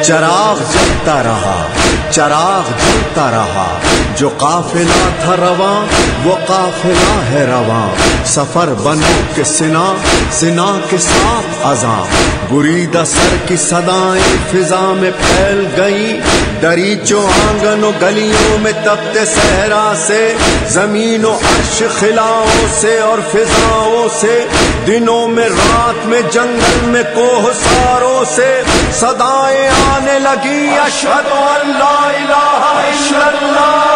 چراغ جلتا رہا، چراغ جلتا رہا، جو قافلہ تھا رواں وہ قافلہ ہے رواں، سفر بنو کے سنا سنا کے ساتھ اذاں، بریدہ سر کی صدائیں فضا میں پھیل گئی، دریچوں آنگن و گلیوں میں تپتے صحرا سے، زمین و عرش خلاؤں سے اور فضاؤں سے، دنوں میں رات میں جنگل میں کوہ ساروں سے صدائیں آنے لگی، اشہد ان لا الہ الا اللہ،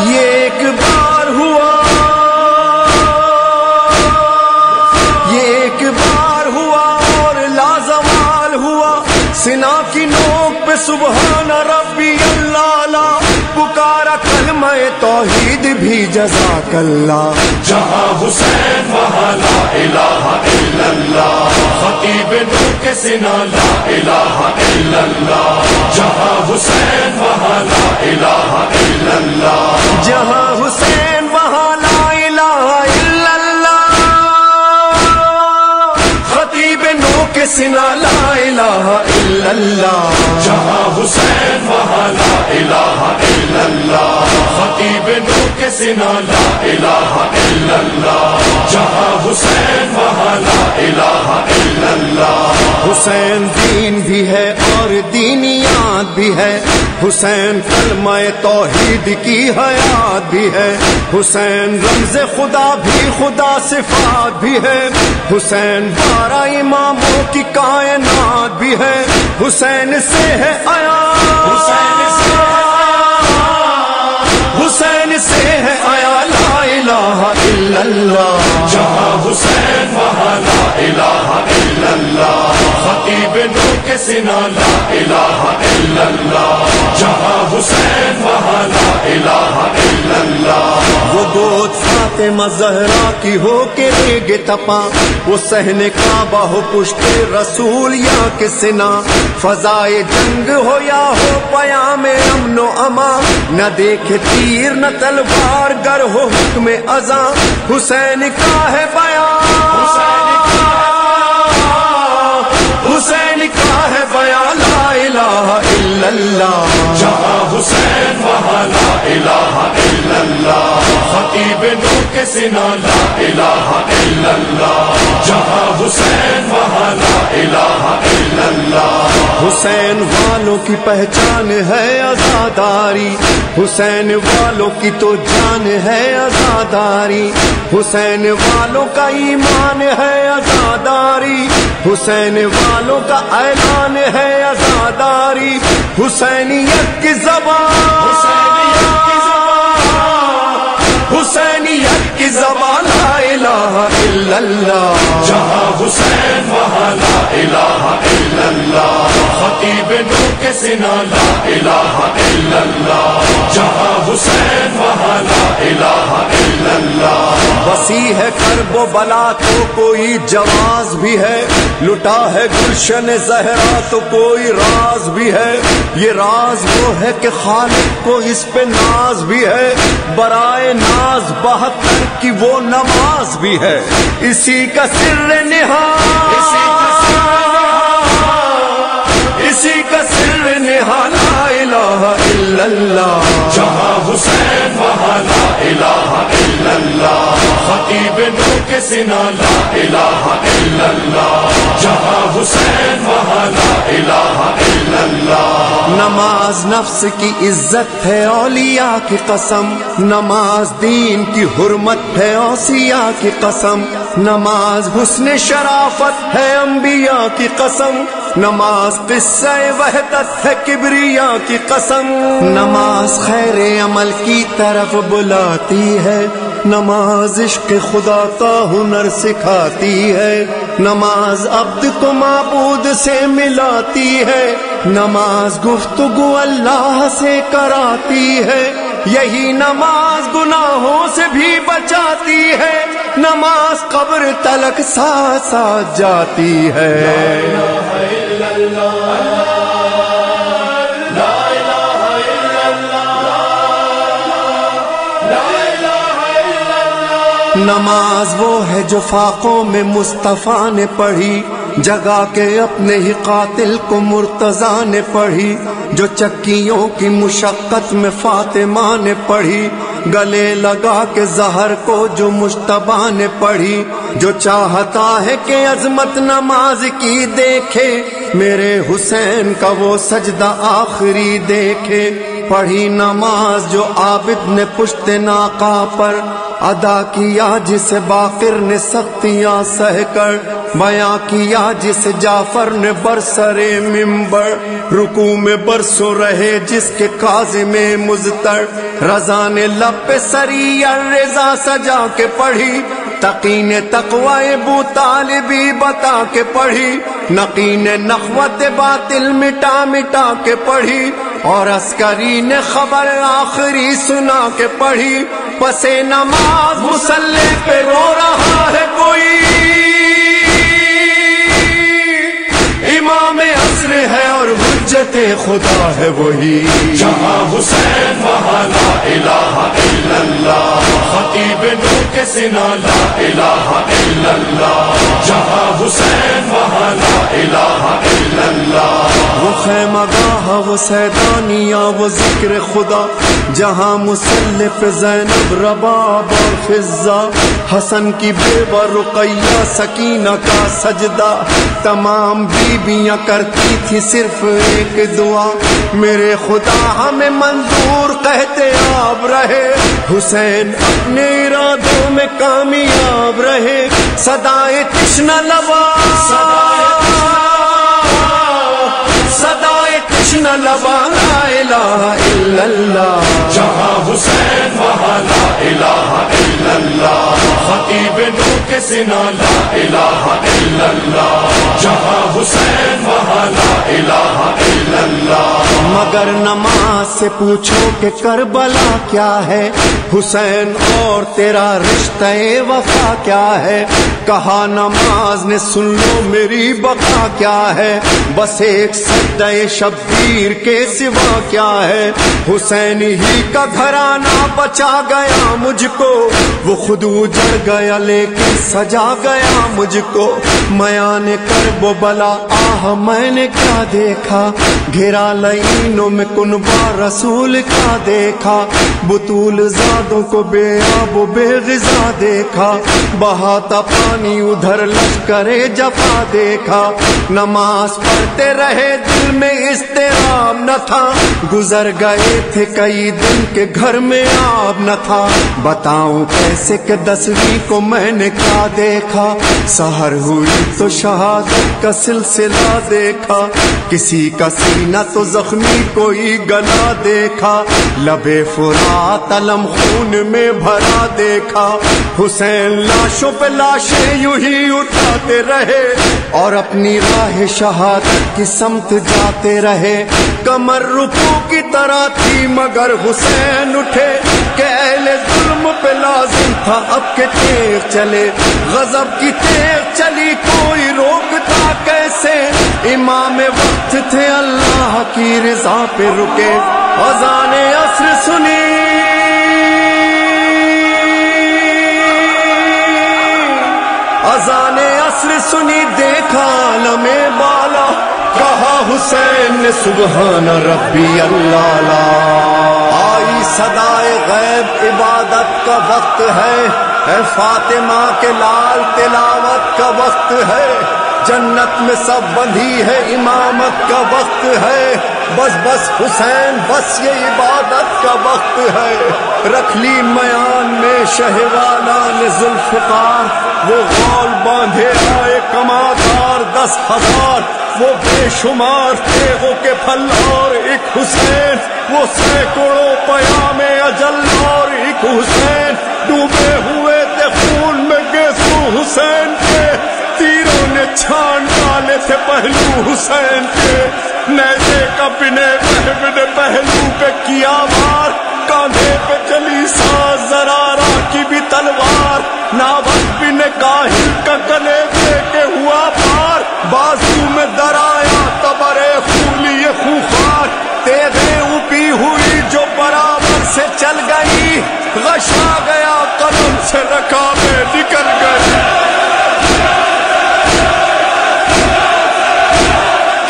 یہ ایک بار ہوا، یہ ایک بار ہوا اور لازوال ہوا، سنا کی نوک پہ سبحان ربی اللہ، پکارا کلمہ توحید بھی جزاک اللہ، جہاں حسین وہاں لا الہ الا اللہ، خطیب نو کے سنا لا الہ الا اللہ، جہاں حسین وہاں لا الہ الا اللہ، جہاں حسین وہاں لا الہ الا اللہ، خطیب نو کے سنا لا الہ الا اللہ، جہاں حسین وہاں لا الہ الا اللہ، خطیب نو کے سنا لا الہ الا اللہ، جہاں حسین وہاں لا الہ الا اللہ، حسین دین بھی ہے اور دینیات بھی ہے، حسین کلمہ توحید کی حیات بھی ہے، حسین رمز خدا بھی خدا صفات بھی ہے، حسین 12 اماموں کی کائنات بھی ہے، حسین سے ہے آیا، حسین سے حسین سے ہے آیا لا الہ الا اللہ، جہاں حسین وہاں لا الہ الا اللہ، خطیب نو کے سنا لا الہ الا اللہ، جہاں حسین وہاں لا الہ الا اللہ، وہ گود فاطمہ زہرا کی ہو کے ریگ تپا، وہ صحن کعبہ ہو پشت رسول یا کے سنا، فضائے جنگ ہو یا ہو پیام امن و امان، نہ دیکھے تیر نہ تلوار گر ہو حکم ازاں، حسین کا ہے بیان، حسین کا ہے بیان لا الہ الا اللہ، جہاں حسین وہاں لا الہ الا اللہ، خطیب نو کے سنا لا الہ الا اللہ، جہاں حسین وہاں لا الہ الا اللہ، حسین والوں کی پہچان ہے عزاداری، حسین والوں کی تو جان ہے عزاداری، حسین والوں کا ایمان ہے عزاداری، حسین والوں کا اعلان ہے عزاداری، حسینیت کی زبان، حسینیت کی زبان لا الہ الا اللہ، جہاں حسین وہاں لا الہ الا اللہ، خطیب نو کے سنا لا الہ الا اللہ، جہاں حسین وہاں لا الہ الا اللہ، وسیع ہے کرب و بلا تو کوئی جواز بھی ہے، لٹا ہے گلشن زہرا تو کوئی راز بھی ہے، یہ راز وہ ہے کہ خالق کو اس پہ ناز بھی ہے، برائے ناز 72 کی وہ نماز بھی ہے، اسی کا سر نہاد، اسی کا سر نہاد لا الہ الا اللہ، جہاں حسین وہاں لا الہ الا اللہ، خطیب نو کے سنا لا الہ الا اللہ، جہاں حسین وہاں لا الہ الا اللہ، نماز نفس کی عزت ہے اولیاء کی قسم، نماز دین کی حرمت ہے اوصیاء کی قسم، نماز حسن شرافت ہے انبیاء کی قسم، نماز قصہ وحدت ہے کبریا کی قسم، نماز خیر عمل کی طرف بلاتی ہے، نماز عشق خدا کا ہنر سکھاتی ہے، نماز عبد کو معبود سے ملاتی ہے، نماز گفتگو اللہ سے کراتی ہے، یہی نماز گناہوں سے بھی بچاتی ہے، نماز قبر تلک ساتھ ساتھ جاتی ہے۔ نماز وہ ہے جو فاقوں میں مصطفیٰ نے پڑھی، جگا کے اپنے ہی قاتل کو مرتضیٰ نے پڑھی، جو چکیوں کی مشقت میں فاطمہ نے پڑھی، گلے لگا کے زہر کو جو مجتبیٰ نے پڑھی، جو چاہتا ہے کہ عظمت نماز کی دیکھے، میرے حسین کا وہ سجدہ آخری دیکھے، پڑھی نماز جو عابد نے پشت ناقہ پر ادا کیا، جسے باقر نے سختیاں سہ کر بیاں کیا، جسے جعفر نے برسرے منبر رکوع میں برسوں رہے، جس کے کاظم مضطر رضا نے لب پہ سری الرضا سجا کے پڑھی، تقی نے تقوی ابو طالبی بتا کے پڑھی، نقی نے نخوت باطل مٹا مٹا کے پڑھی، اور عسکری نے خبر آخری سنا کے پڑھی، پس نماز مصلی پہ رو رہا ہے کوئی، امام عصر ہے اور حجت خدا ہے وہی، جہاں حسین وہاں لا الہ الا اللہ، خطیب نو کے سنا لا الہ الا اللہ، جہاں حسین وہاں لا الہ الا اللہ، وہ خیمہ گاہ وہ سیدانیہ وہ ذکر خدا، جہاں مصلی پہ زینب رباب اور فضہ، حسن کی بیوہ رقیہ سکینہ کا سجدہ، تمام بیویاں کرتی تھی صرف ایک دعا، میرے خدا ہمیں منظور کہتے آپ رہے، حسین اپنے ارادوں میں کامیاب رہے، صدائے تشنہ لبا صدائے تشنہ لبا لا الہ الا اللہ، جہاں حسین وہاں لا الہ الا اللہ، خطیب نو کے سنا لا الہ الا اللہ، جہاں حسین وہاں لا الہ الا اللہ، مگر نماز سے پوچھو کہ کربلا کیا ہے، حسین اور تیرا رشتہ وفا کیا ہے، کہا نماز نے سن لو میری بقا کیا ہے، بس ایک سجدہ شبیر کے سوا کیا ہے، حسین ہی کا گھرانہ بچا گیا مجھ کو، وہ خود اجڑ گیا لیکن سجا گیا مجھ کو، میان کرب و بلا آہ میں نے کیا دیکھا، گھرا لعینوں میں کنبہ رسول کا دیکھا، بطول زادوں کو بے آب و بے غذا دیکھا، بہاتا پانی ادھر لشکر جفا دیکھا، نماز پڑھتے رہے دل میں اضطراب نہ تھا، گزر گئے تھے کئی دن کے گھر میں آب نہ تھا، بتاؤں کیسے کہ 10ویں کو میں نے کیا دیکھا، سحر ہوئی تو شہادت کا سلسلہ دیکھا، کسی کا سینہ تو زخمی کوئی گلا دیکھا، لبے فرات علم خون میں بھرا دیکھا، حسین لاشوں پہ لاشیں یوں ہی اٹھاتے رہے اور اپنی راہ شہادت کی سمت جاتے رہے، کمر رکوع کی طرح تھی مگر حسین اٹھے کہ اہل ظلم پہ لازم تھا اب کے تیغ چلے، غضب کی تیغ چلی کوئی روکتا کیسے، امام وقت تھے اللہ کی رضا پہ رکے، اذان عصر سنی اذان عصر سنی، دیکھا عالم بالا، کہا حسین نے سبحان ربی اللہ لا، آئی صدائے غیب عبادت کا وقت ہے، اے فاطمہ کے لال تلاوت کا وقت ہے، جنت میں سب بندھی ہے امامت کا وقت ہے، بس بس حسین بس یہ عبادت کا وقت ہے، رکھ لی میان میں شہوالا نے ذوالفقار، وہ غول باندھے آئے کمادار 10,000، وہ بے شمار تیغوں کے پھل اور ایک حسین، وہ سینکڑوں پیام اجل اور ایک حسین، ڈوبے ہوئے تھے خون میں گیسو حسین کے، تیروں نے چھان ڈالے تھے پہلو حسین کے، نیزے کا بنے بنے پہلو پہ کیا وار، کاندھے پہ چلی ساز زرارہ کی بھی تلوار، ناوک بن کاہل کا گلے دے کے ہوا پار، بازو میں درایا تبرے خولی خوخار، تیغیں اوپی ہوئی جو برابر سے چل گئی، غشا گیا قدم سے رکابے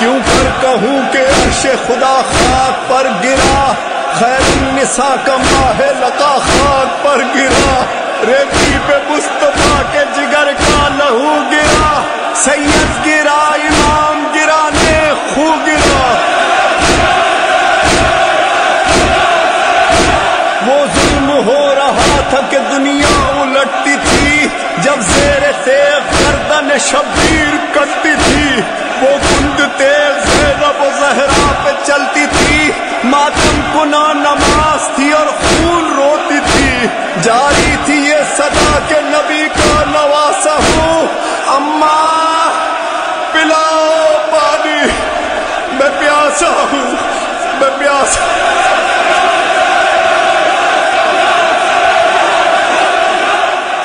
کیوں کر کہوں کہ عرش خدا خاک پر گرا، خیر النساء کا ماہ لقا خاک پر گرا، ریتی پہ مصطفیٰ کے جگر کا لہو گرا، سید گرا، امام گرا، نیک خو گرا۔ وہ ظلم ہو رہا تھا کہ دنیا الٹتی تھی، جب زیر تیغ گردن شبیر کٹتی تھی، وہ کند تیغ زینب و زہرا پہ چلتی تھی، ماتم کنا نماز تھی اور خون روتی تھی، جاری تھی یہ صدا کہ نبی کا نواسا ہوں، اماں پلاؤ پانی، میں پیاسا ہوں، میں پیاسا ہوں۔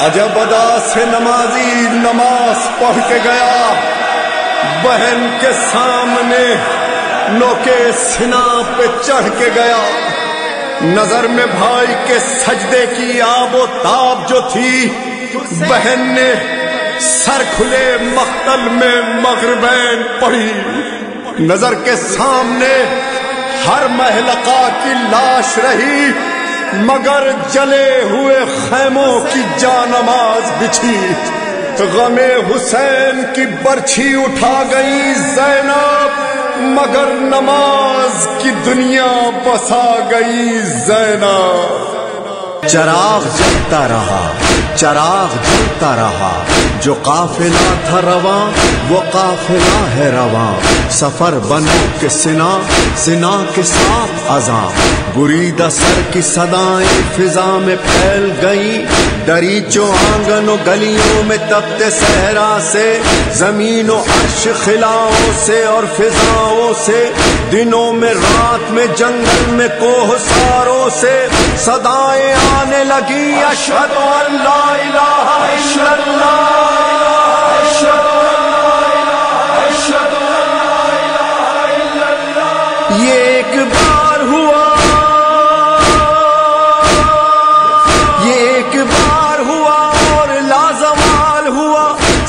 عجب ادا سے نمازی نماز پڑھ کے گیا، بہن کے سامنے نوکے سنا پہ چڑھ کے گیا، نظر میں بھائی کے سجدے کی آب و تاب جو تھی، بہن نے سر کھلے مقتل میں مغربین پڑھی، نظر کے سامنے ہر محلقہ کی لاش رہی، مگر جلے ہوئے خیموں کی جانماز بچھی، غم حسین کی برچھی اٹھا گئی زینب، مگر نماز کی دنیا بسا گئی زینب۔ چراغ جلتا رہا، چراغ جلتا رہا، جو قافلہ تھا رواں وہ قافلہ ہے رواں، سفر بنو کے سنا، سنا کے ساتھ اذاں، بریدہ سر کی صدائیں فضا میں پھیل گئی، دریچوں آنگن و گلیوں میں تپتے صحرا سے، زمین و عرش خلاؤں سے اور فضاؤں سے، دنوں میں رات میں جنگل میں کوہ ساروں سے، صدائیں آنے لگی اشہد ان لا الہ الا اللہ، یہ ایک بار ہوا، یہ ایک بار ہوا اور لازوال ہوا،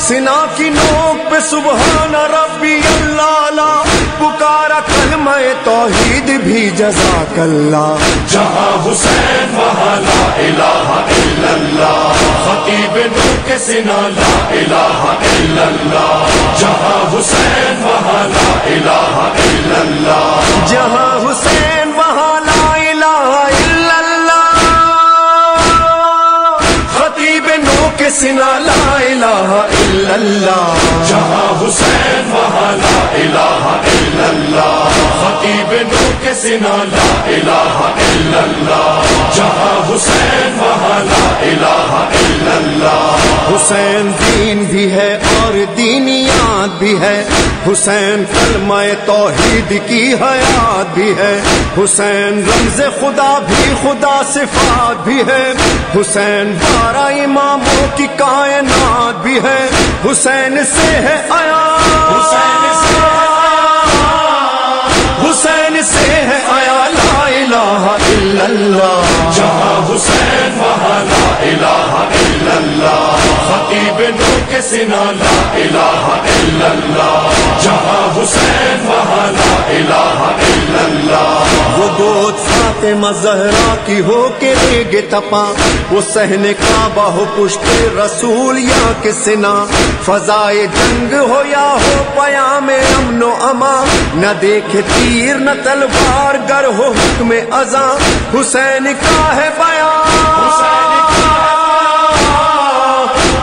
سنا کی نوک پہ سبحان ربی اللہ لا، پکارا کلمہ توحید بھی جزاک اللہ، جہاں حسین وہاں لا الہ الا اللہ، خطیب نور کے سنا لا الہ الا اللہ، جہاں حسین وہاں لا الہ الا اللہ، جہاں حسین وہاں لا الہ الا اللہ، خطیب نو کے سنا لا الہ الا اللہ، جہاں حسین وہاں لا الہ الا اللہ، خطیب نور کے سنا لا الہ الا اللہ، جہاں حسین وہاں لا الہ الا اللہ۔ حسین دین بھی ہے اور دینیات بھی ہے، حسین کلمہ توحید کی حیات بھی ہے، حسین رمز خدا بھی خدا صفات بھی ہے، حسین 12 اماموں کی کائنات بھی ہے، حسین سے ہے آیا، حسین سے ہے آیا، حسین سے ہے آیا لا الہ الا اللہ، جہاں حسین وہاں لا الہ الا اللہ، خطیب نور کے سنا لا الہ الا اللہ، جہاں حسین وہاں لا الہ الا اللہ۔ وہ گود فاطمہ زہرا کی ہو کے لے گے تپا، وہ صحن کعبہ ہو پشت رسول یا کے سنا، فضائے جنگ ہو یا ہو پیام امن و امان، نہ دیکھے تیر نہ تلوار گر ہو حکم ازاں، حسین کا ہے بیان،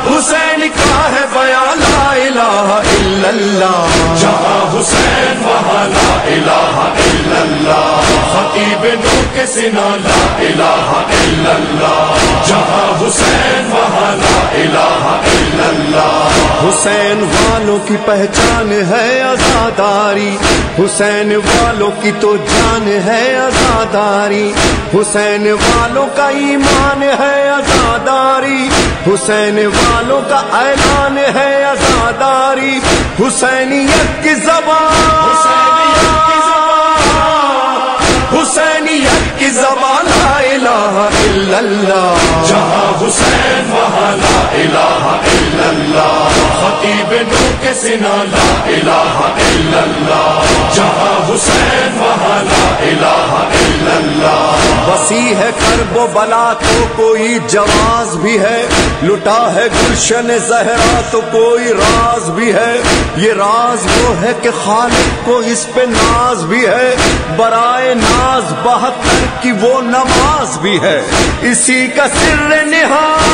حسین کا ہے بیان لا الہ الا اللہ، جہاں حسین وہاں لا الہ الا اللہ، خطیب نور کے سنا لا الہ الا اللہ، جہاں حسین وہاں لا الہ الا اللہ۔ حسین والوں کی پہچان ہے عزاداری، حسین والوں کی تو جان ہے عزاداری، حسین والوں کا ایمان ہے عزاداری، حسین والوں کا اعلان ہے عزاداری، حسینیت کی زبان، حسینیت کی زبان لا الہ الا اللہ، جہاں حسین وہاں لا الہ الا اللہ، خطیب خطیب نور کے سنا لا الہ الا اللہ، جہاں حسین وہاں لا الہ الا اللہ۔ وسیع ہے کرب و بلا تو کوئی جواز بھی ہے، لٹا ہے گلشن زہرا تو کوئی راز بھی ہے، یہ راز وہ ہے کہ خالق کو اس پہ ناز بھی ہے، برائے ناز 72 کی وہ نماز بھی ہے، اسی کا سر نہاد،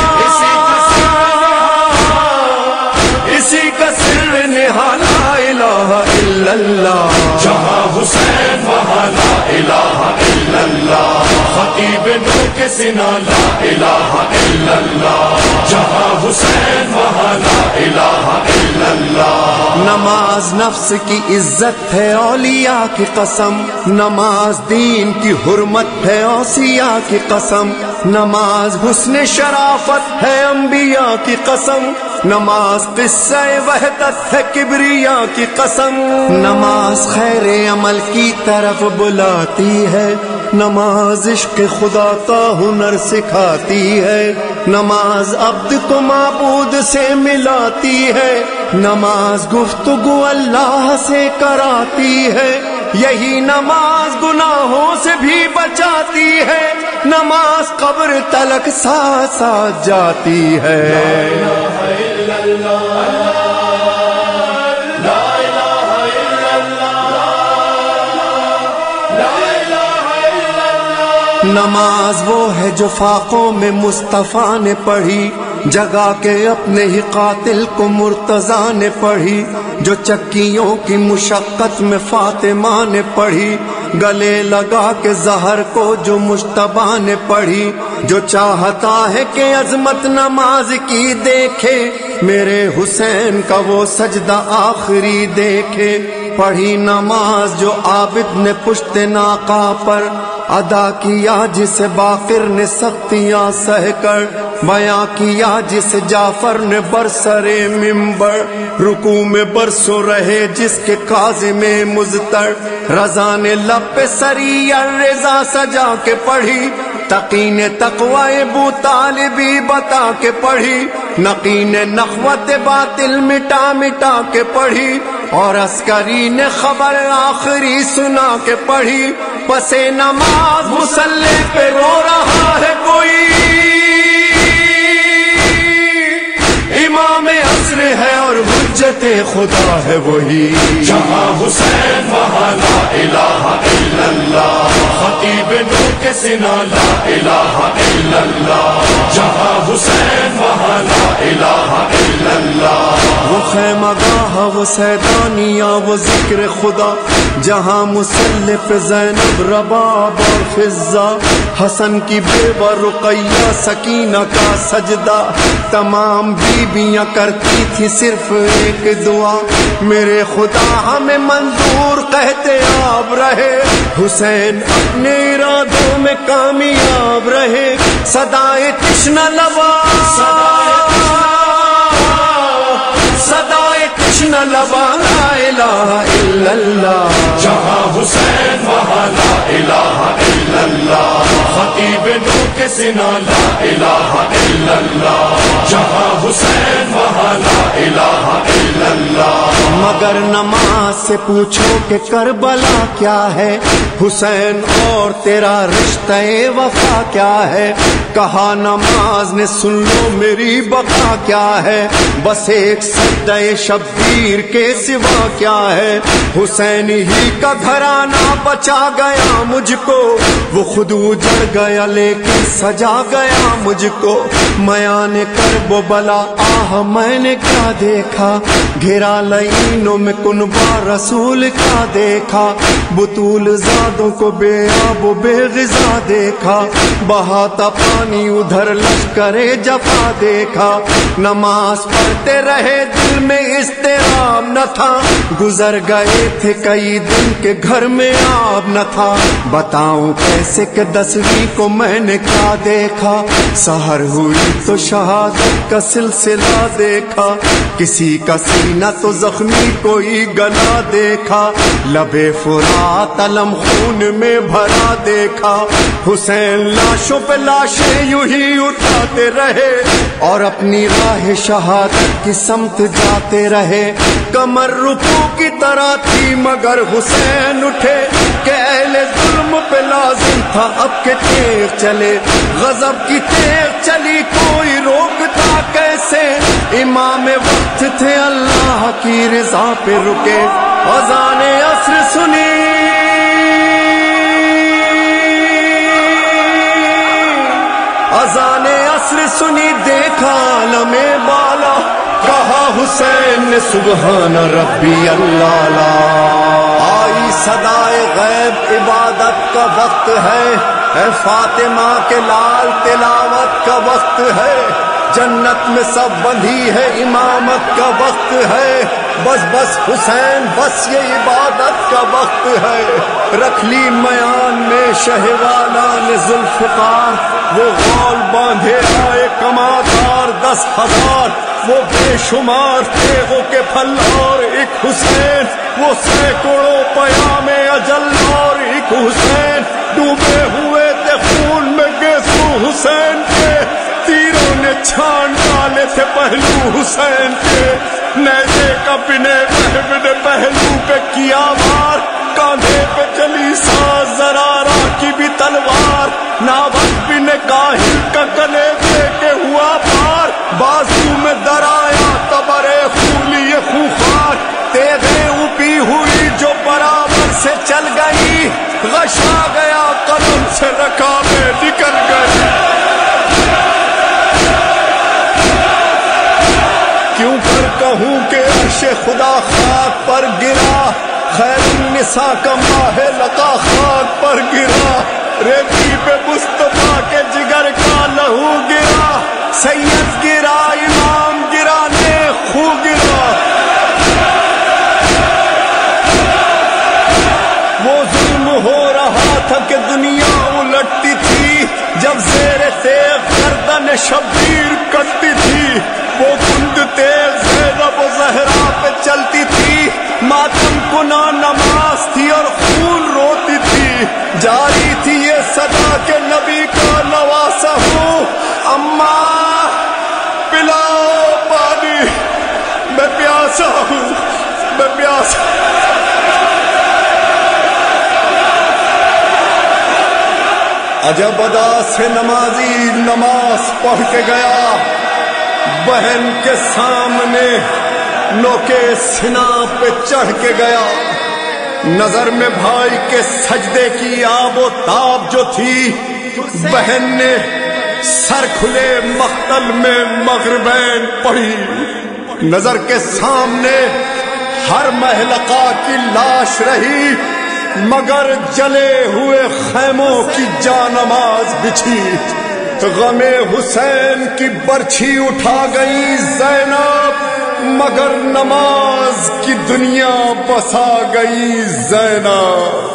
اسی کا سر نہاد لا الہ الا اللہ، جہاں حسین وہاں لا الہ الا اللہ، خطیب نور کے سنا لا الہ الا اللہ، جہاں حسین وہاں لا الہ الا اللہ۔ نماز نفس کی عزت ہے اولیاء کی قسم، نماز دین کی حرمت ہے اوصیاء کی قسم، نماز حسن شرافت ہے انبیاء کی قسم، نماز قصہ وحدت ہے کبریا کی قسم، نماز خیر عمل کی طرف بلاتی ہے، نماز عشق خدا کا ہنر سکھاتی ہے، نماز عبد کو معبود سے ملاتی ہے، نماز گفتگو اللہ سے کراتی ہے، یہی نماز گناہوں سے بھی بچاتی ہے، نماز قبر تلک ساتھ ساتھ جاتی ہے۔ نماز وہ ہے جو فاقوں میں مصطفیٰ نے پڑھی، جگا کے اپنے ہی قاتل کو مرتضیٰ نے پڑھی، جو چکیوں کی مشقت میں فاطمہ نے پڑھی، گلے لگا کے زہر کو جو مجتبیٰ نے پڑھی، جو چاہتا ہے کہ عظمت نماز کی دیکھے، میرے حسین کا وہ سجدہ آخری دیکھے، پڑھی نماز جو عابد نے پشت ناقہ پر ادا کیا، جسے باقر نے سختیاں سہ کر بیاں کیا، جسے جعفر نے برسرے منبر رکوع میں برسوں رہے، جس کے کاظم مضطر رضا نے لب پہ سری الرضا سجا کے پڑھی، تقی نے تقوی ابو طالبی بتا کے پڑھی، نقی نے نخوت باطل مٹا مٹا کے پڑھی، اور عسکری نے خبر آخری سنا کے پڑھی، پس نماز مصلی پہ رو رہا ہے کوئی، امام عصر ہے اور حجت خدا ہے وہی، جہاں حسین وہاں لا الہ الا اللہ، خطیب نور کے سنا لا الہ الا اللہ، جہاں حسین وہاں لا الہ الا اللہ۔ وہ خیمہ گاہ وہ سیدانیہ وہ ذکر خدا، جہاں مصلی پہ زینب رباب اور فضہ، حسن کی بیوہ رقیہ سکینہ کا سجدہ، تمام بیویاں کرتی تھی صرف ایک دعا، میرے خدا ہمیں منظور کہتے آپ رہے، حسین اپنے ارادوں میں کامیاب رہے، صدائے تشنہ لبا صدائے تشنہ لبا لا الہ الا اللہ، جہاں حسین وہاں لا الہ الا اللہ، خطیب نور کے سنا لا الہ الا اللہ، جہاں حسین وہاں لا الہ الا اللہ۔ مگر نماز سے پوچھو کہ کربلا کیا ہے، حسین اور تیرا رشتہ وفا کیا ہے، کہا نماز نے سن لو میری بقا کیا ہے، بس ایک سجدہ شبیر کے سوا کیا ہے، حسین ہی کا گھرانہ بچا گیا مجھ کو، وہ خود اجڑ گیا لیکن سجا گیا مجھ کو، میان کرب و بلا آہ میں نے کیا دیکھا، گھرا لعینوں میں کنبہ رسول کا دیکھا، بطول زادوں کو بے آب و بے غذا دیکھا، بہاتا پانی ادھر لشکر جفا دیکھا، نماز پڑھتے رہے دل میں اضطراب نہ تھا، گزر گئے تھے کئی دن کے گھر میں آب نہ تھا، بتاؤں کیسے کہ 10ویں کو میں نے کیا دیکھا، سحر ہوئی تو شہادت کا سلسلہ دیکھا، کسی کا سینہ تو زخمی کوئی گلا دیکھا، لبے فرات علم خون میں بھرا دیکھا، حسین لاشوں پہ لاشیں یوں ہی اٹھاتے رہے اور اپنی راہ شہادت کی سمت جاتے رہے، کمر رکوع کی طرح تھی مگر حسین اٹھے کہ اہل ظلم پہ لازم تھا اب کہ تیغ چلے، غضب کی تیغ چلی کوئی روکتا کیسے، امام وقت تھے اللہ کی رضا پہ رکے، اذان عصر سنی اذان عصر سنی دیکھا عالم بالا، کہا حسین نے سبحان ربی اللہ لا، آئی صدائے غیب عبادت کا وقت ہے، اے فاطمہ کے لال تلاوت کا وقت ہے، جنت میں سب بندھی ہے امامت کا وقت ہے، بس بس حسین بس یہ عبادت کا وقت ہے، رکھ لی میان میں شہوالا نے ذوالفقار، وہ غول باندھے آئے کمادار 10,000، وہ بے شمار تیغوں کے پھل اور ایک حسین، وہ سینکڑوں پیام اجل اور ایک حسین، ڈوبے ہوئے تھے خون میں گیسو حسین کے، تیروں نے چھان ڈالے تھے پہلو حسین کے، نیزے کا بنے پہلو پہ کیا وار، کاندھے پہ چلی ساز زرارہ کی بھی تلوار، ناوک بن کاہل کا گلے دے کے ہوا پار، بازو میں درایا تبرے خولی خوخار، تیغیں اوپی ہوئی جو برابر سے چل گئی، غشا گیا قلم سے رکابیں نکل گئی، کیوں کر کہوں کہ عرش خدا خاک پر گرا، خیر النساء کا ماہ لقا خاک پر گرا، ریتی پہ مصطفیٰ کے جگر کا لہو گرا، سید گرا امام گرا نے خو گرا، وہ ظلم ہو رہا تھا کہ دنیا الٹتی تھی، جب زیر تیغ گردن شبیر کٹتی تھی، وہ کند تیغ زینب و زہرا پہ چلتی تھی، ماتم کنا نماز تھی اور خون روتی تھی، جاری تھی یہ صدا کہ نبی کا نواسا ہوں، اماں پلاؤ پانی، میں پیاسا ہوں، میں پیاسا عجب ادا سے نمازی نماز پڑھ کے گیا، بہن کے سامنے نوکے سنا پہ چڑھ کے گیا، نظر میں بھائی کے سجدے کی آب و تاب جو تھی، بہن نے سر کھلے مقتل میں مغربین پڑھی، نظر کے سامنے ہر محلقہ کی لاش رہی، مگر جلے ہوئے خیموں کی جانماز بچھی، غم حسین کی برچھی اٹھا گئی زینب، مگر نماز کی دنیا بسا گئی زینب۔